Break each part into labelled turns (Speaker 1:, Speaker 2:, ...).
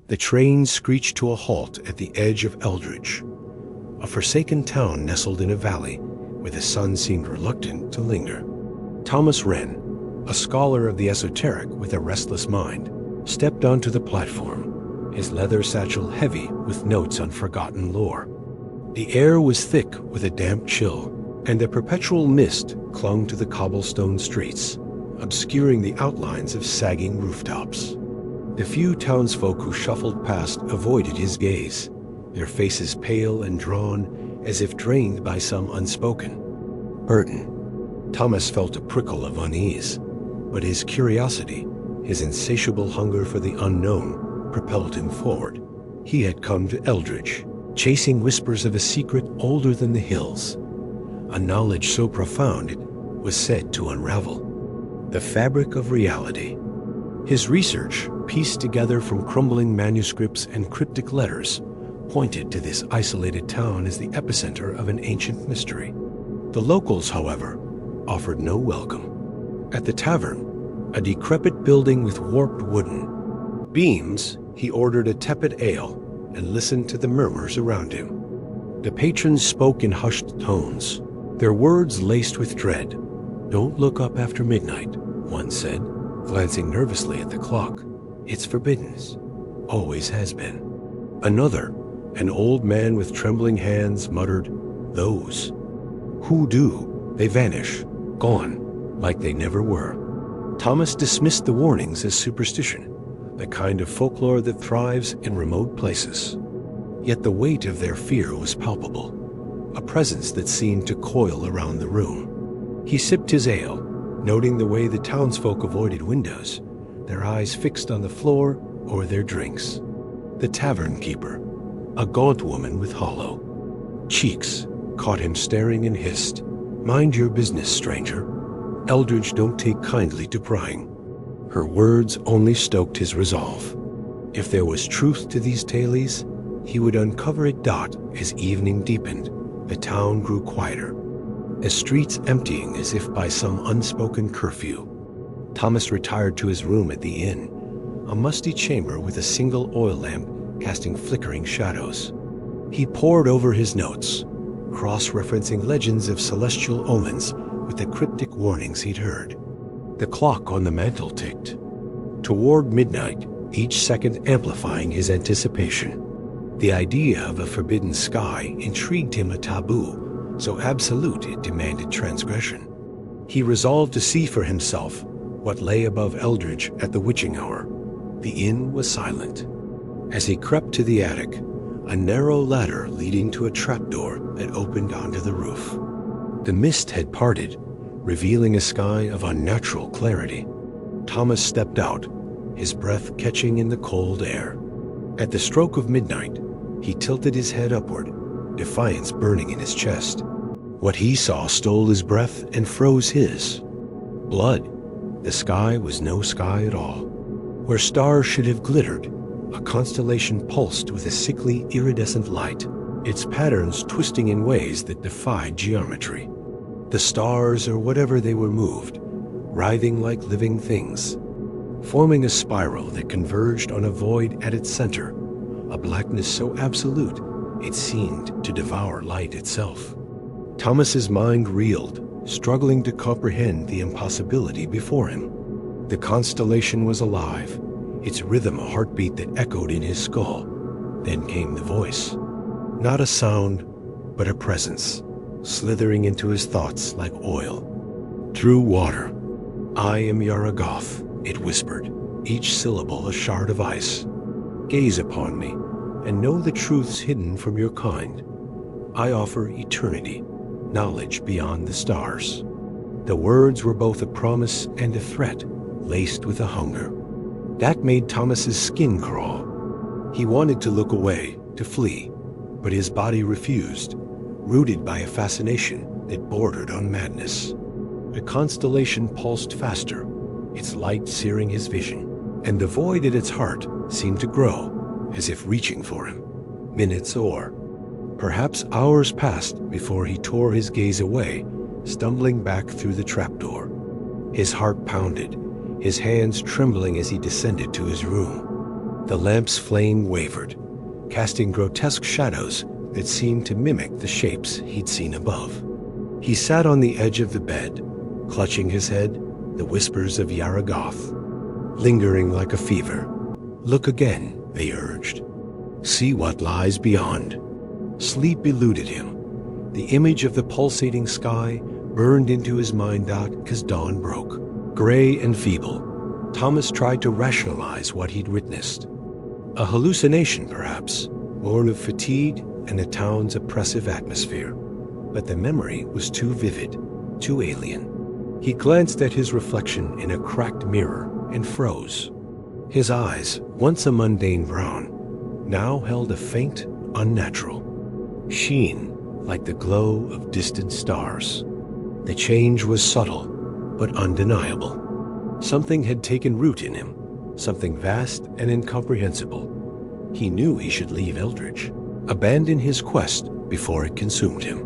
Speaker 1: The train screeched to a halt at the edge of Eldridge, a forsaken town nestled in a valley where the sun seemed reluctant to linger. Thomas Wren, a scholar of the esoteric with a restless mind, stepped onto the platform, his leather satchel heavy with notes on forgotten lore. The air was thick with a damp chill, and a perpetual mist clung to the cobblestone streets, obscuring the outlines of sagging rooftops. The few townsfolk who shuffled past avoided his gaze, their faces pale and drawn as if drained by some unspoken burden. Thomas felt a prickle of unease, but his curiosity, his insatiable hunger for the unknown, propelled him forward. He had come to Eldridge, chasing whispers of a secret older than the hills, a knowledge so profound it was said to unravel the fabric of reality. His research, pieced together from crumbling manuscripts and cryptic letters, pointed to this isolated town as the epicenter of an ancient mystery. The locals, however, offered no welcome. At the tavern, a decrepit building with warped wooden beams, he ordered a tepid ale and listened to the murmurs around him. The patrons spoke in hushed tones, their words laced with dread. "Don't look up after midnight," one said, glancing nervously at the clock. "It's forbidden. Always has been." Another, an old man with trembling hands, muttered, "Those who do, they vanish, gone, like they never were." Thomas dismissed the warnings as superstition, the kind of folklore that thrives in remote places. Yet the weight of their fear was palpable, a presence that seemed to coil around the room. He sipped his ale, noting the way the townsfolk avoided windows, their eyes fixed on the floor or their drinks. The tavern keeper, a gaunt woman with hollow cheeks, caught him staring and hissed, "Mind your business, stranger. Eldridge don't take kindly to prying." Her words only stoked his resolve. If there was truth to these tales, he would uncover it. As evening deepened, the town grew quieter, the streets emptying as if by some unspoken curfew. Thomas retired to his room at the inn, a musty chamber with a single oil lamp casting flickering shadows. He pored over his notes, cross-referencing legends of celestial omens with the cryptic warnings he'd heard. The clock on the mantel ticked. Toward midnight, each second amplifying his anticipation. The idea of a forbidden sky intrigued him, a taboo so absolute it demanded transgression. He resolved to see for himself what lay above Eldridge at the witching hour. The inn was silent. As he crept to the attic, a narrow ladder leading to a trapdoor that opened onto the roof. The mist had parted, revealing a sky of unnatural clarity. Thomas stepped out, his breath catching in the cold air. At the stroke of midnight, he tilted his head upward, defiance burning in his chest. What he saw stole his breath and froze his. Blood. The sky was no sky at all. Where stars should have glittered, a constellation pulsed with a sickly, iridescent light, its patterns twisting in ways that defied geometry. The stars, or whatever they were, moved, writhing like living things, forming a spiral that converged on a void at its center, a blackness so absolute it seemed to devour light itself. Thomas's mind reeled, struggling to comprehend the impossibility before him. The constellation was alive, its rhythm a heartbeat that echoed in his skull. Then came the voice. Not a sound, but a presence, slithering into his thoughts like oil. Through water. "I am Yaragoth," it whispered, each syllable a shard of ice. "Gaze upon me, and know the truths hidden from your kind. I offer eternity, knowledge beyond the stars." The words were both a promise and a threat, laced with a hunger. That made Thomas's skin crawl. He wanted to look away, to flee, but his body refused, rooted by a fascination that bordered on madness. The constellation pulsed faster, its light searing his vision, and the void at its heart seemed to grow, as if reaching for him. Minutes or perhaps hours passed before he tore his gaze away, stumbling back through the trapdoor. His heart pounded, his hands trembling as he descended to his room. The lamp's flame wavered, casting grotesque shadows that seemed to mimic the shapes he'd seen above. He sat on the edge of the bed, clutching his head, the whispers of Yaragoth lingering like a fever. "Look again," they urged. "See what lies beyond." Sleep eluded him. The image of the pulsating sky burned into his mind as dawn broke. Gray and feeble, Thomas tried to rationalize what he'd witnessed. A hallucination, perhaps, born of fatigue and the town's oppressive atmosphere. But the memory was too vivid, too alien. He glanced at his reflection in a cracked mirror and froze. His eyes, once a mundane brown, now held a faint, unnatural sheen like the glow of distant stars. The change was subtle, but undeniable. Something had taken root in him, something vast and incomprehensible. He knew he should leave Eldritch, abandon his quest before it consumed him.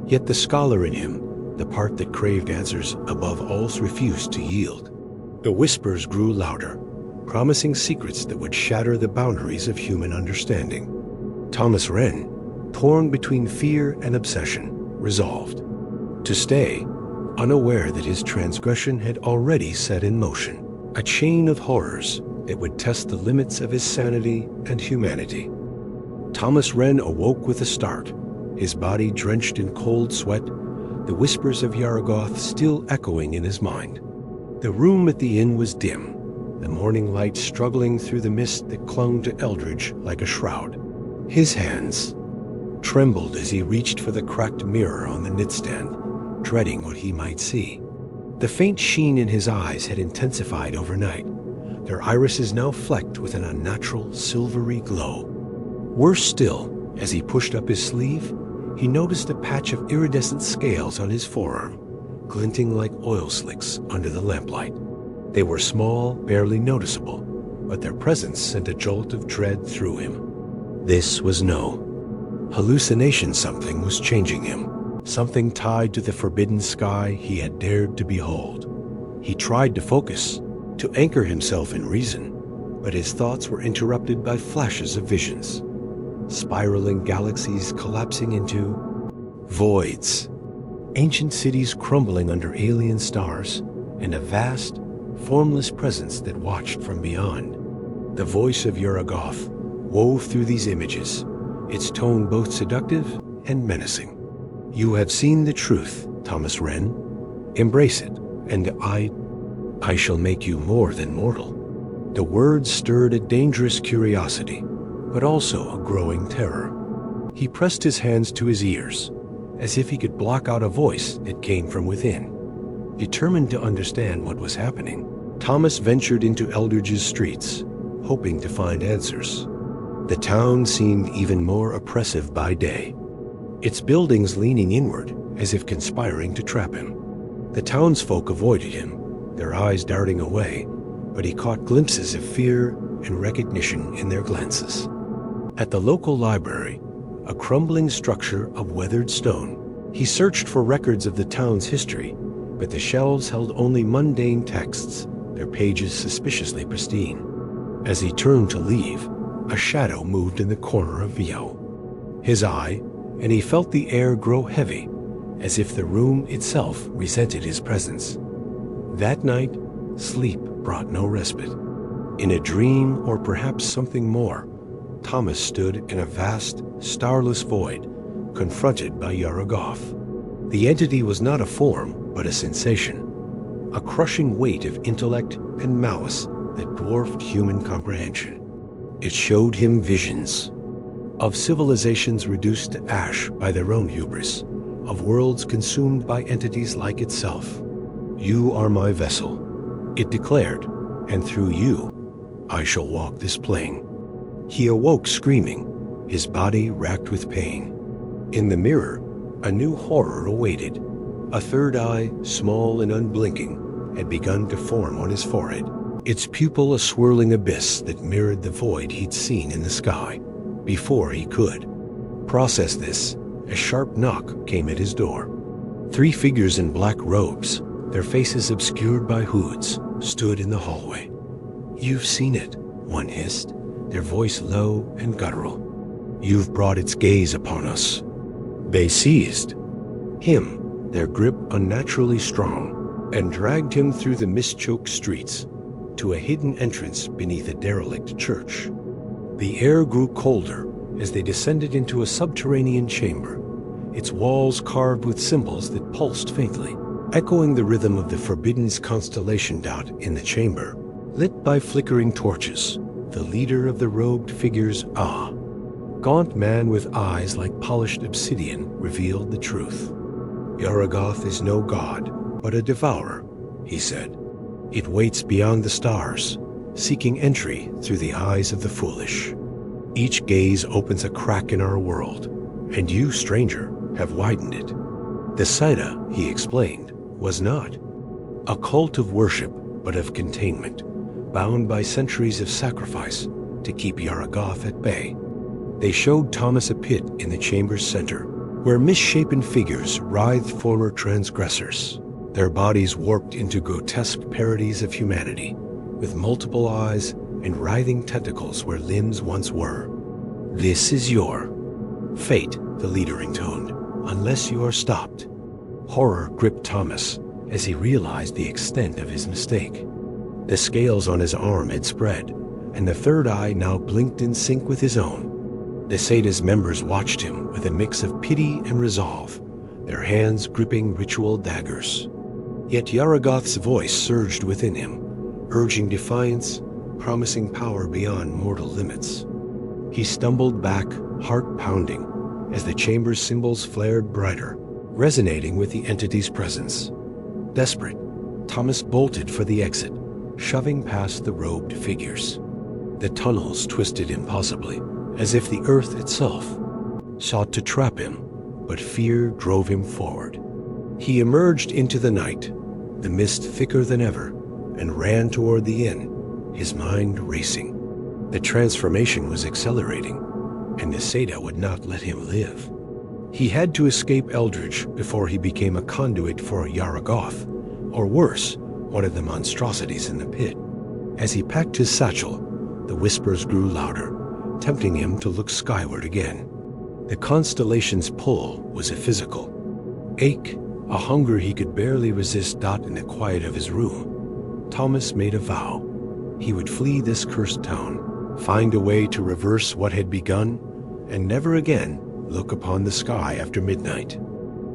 Speaker 1: Yet the scholar in him, the part that craved answers above all, refused to yield. The whispers grew louder, promising secrets that would shatter the boundaries of human understanding. Thomas Wren, torn between fear and obsession, resolved to stay, unaware that his transgression had already set in motion a chain of horrors that would test the limits of his sanity and humanity. Thomas Wren awoke with a start, his body drenched in cold sweat, the whispers of Yaragoth still echoing in his mind. The room at the inn was dim, the morning light struggling through the mist that clung to Eldridge like a shroud. His hands trembled as he reached for the cracked mirror on the knitstand, dreading what he might see. The faint sheen in his eyes had intensified overnight, their irises now flecked with an unnatural silvery glow. Worse still, as he pushed up his sleeve, he noticed a patch of iridescent scales on his forearm, glinting like oil slicks under the lamplight. They were small, barely noticeable, but their presence sent a jolt of dread through him. This was no hallucination. Something was changing him, something tied to the forbidden sky he had dared to behold. He tried to focus, to anchor himself in reason, but his thoughts were interrupted by flashes of visions. Spiraling galaxies collapsing into voids, ancient cities crumbling under alien stars, and a vast, formless presence that watched from beyond. The voice of Yaragoth wove through these images, its tone both seductive and menacing. "You have seen the truth, Thomas Wren. Embrace it, and I shall make you more than mortal." The words stirred a dangerous curiosity, but also a growing terror. He pressed his hands to his ears, as if he could block out a voice that came from within. Determined to understand what was happening, Thomas ventured into Eldridge's streets, hoping to find answers. The town seemed even more oppressive by day, its buildings leaning inward as if conspiring to trap him. The townsfolk avoided him, their eyes darting away, but he caught glimpses of fear and recognition in their glances. At the local library, a crumbling structure of weathered stone, he searched for records of the town's history, but the shelves held only mundane texts, their pages suspiciously pristine. As he turned to leave, a shadow moved in the corner of Vio. His eye, and he felt the air grow heavy, as if the room itself resented his presence. That night, sleep brought no respite. In a dream, or perhaps something more, Thomas stood in a vast, starless void, confronted by Yaragoth. The entity was not a form, but a sensation, a crushing weight of intellect and malice that dwarfed human comprehension. It showed him visions of civilizations reduced to ash by their own hubris, of worlds consumed by entities like itself. "You are my vessel," it declared, "and through you, I shall walk this plane." He awoke screaming, his body racked with pain. In the mirror, a new horror awaited. A third eye, small and unblinking, had begun to form on his forehead, its pupil a swirling abyss that mirrored the void he'd seen in the sky. Before he could process this, a sharp knock came at his door. 3 figures in black robes, their faces obscured by hoods, stood in the hallway. "You've seen it," one hissed, their voice low and guttural. "You've brought its gaze upon us." They seized him, their grip unnaturally strong, and dragged him through the mist-choked streets to a hidden entrance beneath a derelict church. The air grew colder as they descended into a subterranean chamber, its walls carved with symbols that pulsed faintly, echoing the rhythm of the Forbidden's constellation dot in the chamber. Lit by flickering torches, the leader of the robed figure's gaunt man with eyes like polished obsidian revealed the truth. "Yaragoth is no god, but a devourer," he said. "It waits beyond the stars, seeking entry through the eyes of the foolish. Each gaze opens a crack in our world, and you, stranger, have widened it." The Saida, he explained, was not a cult of worship, but of containment, bound by centuries of sacrifice to keep Yaragoth at bay. They showed Thomas a pit in the chamber's center, where misshapen figures writhed former transgressors, their bodies warped into grotesque parodies of humanity, with multiple eyes and writhing tentacles where limbs once were. "This is your fate," the leader intoned, "unless you are stopped." Horror gripped Thomas as he realized the extent of his mistake. The scales on his arm had spread, and the third eye now blinked in sync with his own. The Saida's members watched him with a mix of pity and resolve, their hands gripping ritual daggers. Yet Yaragoth's voice surged within him, urging defiance, promising power beyond mortal limits. He stumbled back, heart pounding, as the chamber's symbols flared brighter, resonating with the entity's presence. Desperate, Thomas bolted for the exit, shoving past the robed figures. The tunnels twisted impossibly, as if the earth itself sought to trap him, but fear drove him forward. He emerged into the night, the mist thicker than ever, and ran toward the inn, his mind racing. The transformation was accelerating, and the Saida would not let him live. He had to escape Eldritch before he became a conduit for Yaragoth, or worse, one of the monstrosities in the pit. As he packed his satchel, the whispers grew louder, tempting him to look skyward again. The constellation's pull was a physical ache, a hunger he could barely resist. In the quiet of his room, Thomas made a vow. He would flee this cursed town, find a way to reverse what had begun, and never again look upon the sky after midnight.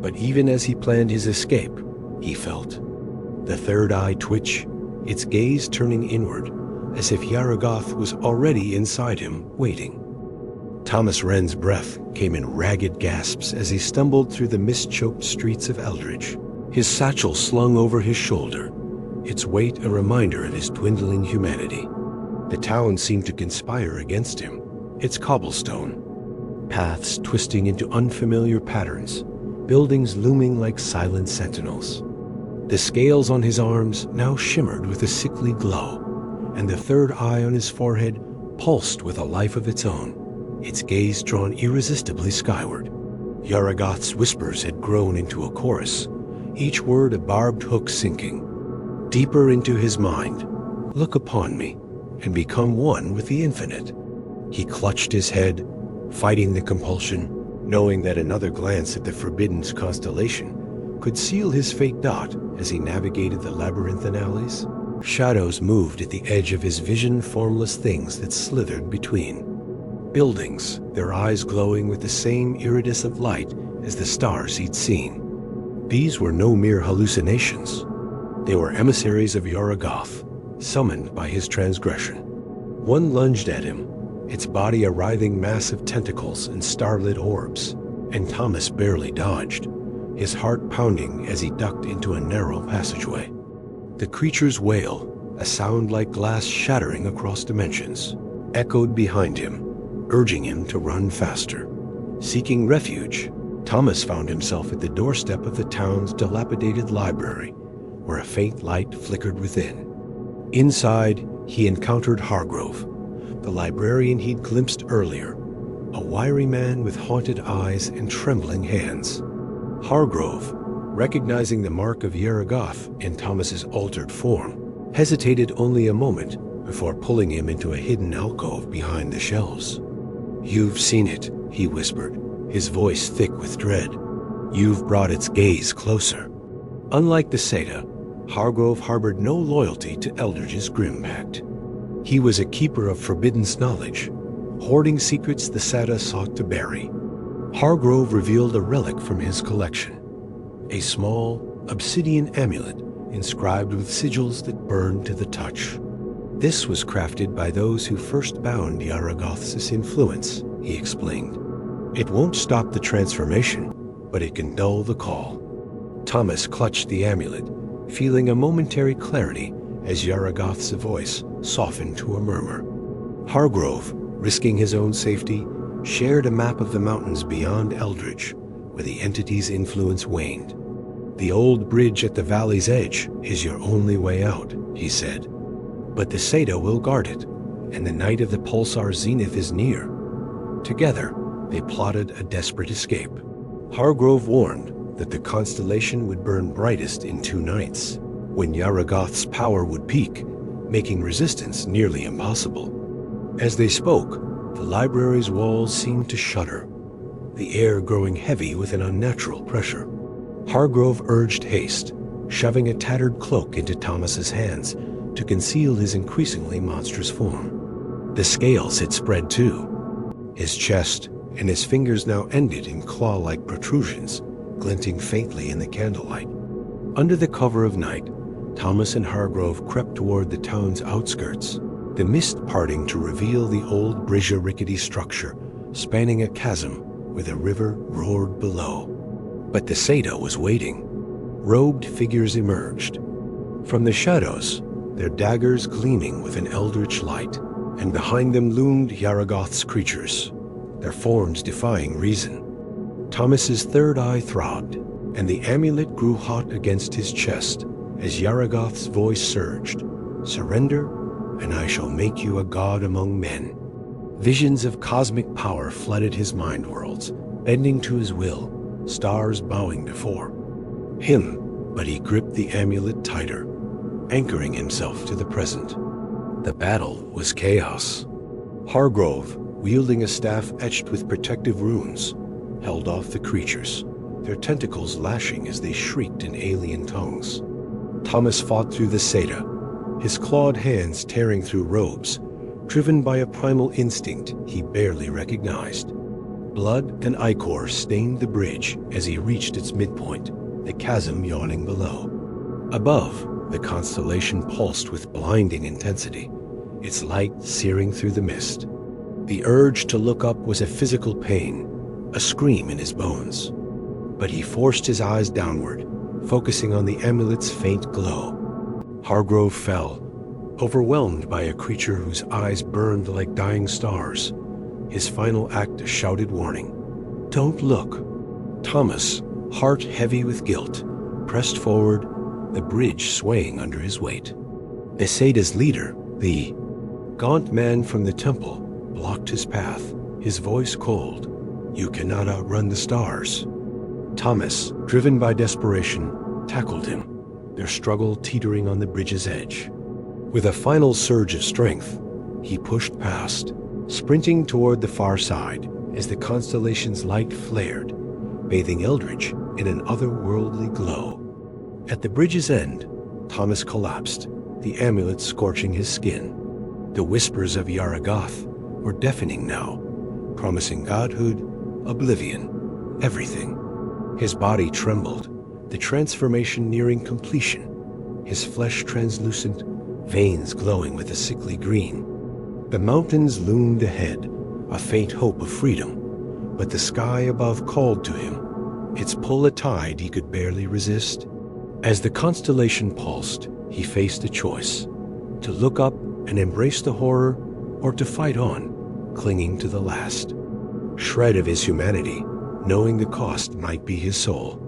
Speaker 1: But even as he planned his escape, he felt the third eye twitch, its gaze turning inward, as if Yaragoth was already inside him, waiting. Thomas Wren's breath came in ragged gasps as he stumbled through the mist-choked streets of Eldritch, his satchel slung over his shoulder, its weight a reminder of his dwindling humanity. The town seemed to conspire against him, its cobblestone paths twisting into unfamiliar patterns, buildings looming like silent sentinels. The scales on his arms now shimmered with a sickly glow, and the third eye on his forehead pulsed with a life of its own, its gaze drawn irresistibly skyward. Yaragoth's whispers had grown into a chorus, each word a barbed hook sinking deeper into his mind. "Look upon me, and become one with the infinite." He clutched his head, fighting the compulsion, knowing that another glance at the Forbidden's constellation could seal his fate. As he navigated the labyrinthine alleys, shadows moved at the edge of his vision, formless things that slithered between buildings, their eyes glowing with the same iridescent light as the stars he'd seen. These were no mere hallucinations. They were emissaries of Yaragoth, summoned by his transgression. One lunged at him, its body a writhing mass of tentacles and starlit orbs, and Thomas barely dodged, his heart pounding as he ducked into a narrow passageway. The creature's wail, a sound like glass shattering across dimensions, echoed behind him, urging him to run faster. Seeking refuge, Thomas found himself at the doorstep of the town's dilapidated library, where a faint light flickered within. Inside, he encountered Hargrove, the librarian he'd glimpsed earlier, a wiry man with haunted eyes and trembling hands. Hargrove, recognizing the mark of Yaragoth in Thomas's altered form, hesitated only a moment before pulling him into a hidden alcove behind the shelves. "You've seen it," he whispered, his voice thick with dread. "You've brought its gaze closer." Unlike the Seda, Hargrove harbored no loyalty to Eldridge's grim pact. He was a keeper of forbidden knowledge, hoarding secrets the Sada sought to bury. Hargrove revealed a relic from his collection, a small, obsidian amulet inscribed with sigils that burned to the touch. "This was crafted by those who first bound Yaragoth's influence," he explained. "It won't stop the transformation, but it can dull the call." Thomas clutched the amulet, feeling a momentary clarity as Yaragoth's voice softened to a murmur. Hargrove, risking his own safety, shared a map of the mountains beyond Eldridge, where the entity's influence waned. "The old bridge at the valley's edge is your only way out," he said. "But the Seda will guard it, and the night of the pulsar's zenith is near." Together, they plotted a desperate escape. Hargrove warned that the constellation would burn brightest in 2 nights, when Yaragoth's power would peak, making resistance nearly impossible. As they spoke, the library's walls seemed to shudder, the air growing heavy with an unnatural pressure. Hargrove urged haste, shoving a tattered cloak into Thomas's hands to conceal his increasingly monstrous form. The scales had spread too. His chest and his fingers now ended in claw-like protrusions, glinting faintly in the candlelight. Under the cover of night, Thomas and Hargrove crept toward the town's outskirts, the mist parting to reveal the old Bridger rickety structure spanning a chasm where the river roared below. But the Seda was waiting. Robed figures emerged. From the shadows, their daggers gleaming with an eldritch light, and behind them loomed Yaragoth's creatures, their forms defying reason. Thomas's third eye throbbed, and the amulet grew hot against his chest as Yaragoth's voice surged. "Surrender, and I shall make you a god among men." Visions of cosmic power flooded his mind worlds, bending to his will, stars bowing before him, but he gripped the amulet tighter, anchoring himself to the present. The battle was chaos. Hargrove, wielding a staff etched with protective runes, held off the creatures, their tentacles lashing as they shrieked in alien tongues. Thomas fought through the Seda, his clawed hands tearing through robes, driven by a primal instinct he barely recognized. Blood and ichor stained the bridge as he reached its midpoint, the chasm yawning below. Above, the constellation pulsed with blinding intensity, its light searing through the mist. The urge to look up was a physical pain, a scream in his bones. But he forced his eyes downward, focusing on the amulet's faint glow. Hargrove fell, overwhelmed by a creature whose eyes burned like dying stars. His final act a shouted warning. "Don't look." Thomas, heart heavy with guilt, pressed forward, the bridge swaying under his weight. The Seda's leader, the gaunt man from the temple, blocked his path, his voice cold. "You cannot outrun the stars." Thomas, driven by desperation, tackled him, their struggle teetering on the bridge's edge. With a final surge of strength, he pushed past, sprinting toward the far side as the constellation's light flared, bathing Eldridge in an otherworldly glow. At the bridge's end, Thomas collapsed, the amulet scorching his skin. The whispers of Yaragoth were deafening now, promising godhood, oblivion, everything. His body trembled, the transformation nearing completion, his flesh translucent, veins glowing with a sickly green. The mountains loomed ahead, a faint hope of freedom, but the sky above called to him, its pull a tide he could barely resist. As the constellation pulsed, he faced a choice: to look up and embrace the horror, or to fight on, clinging to the last shred of his humanity, knowing the cost might be his soul.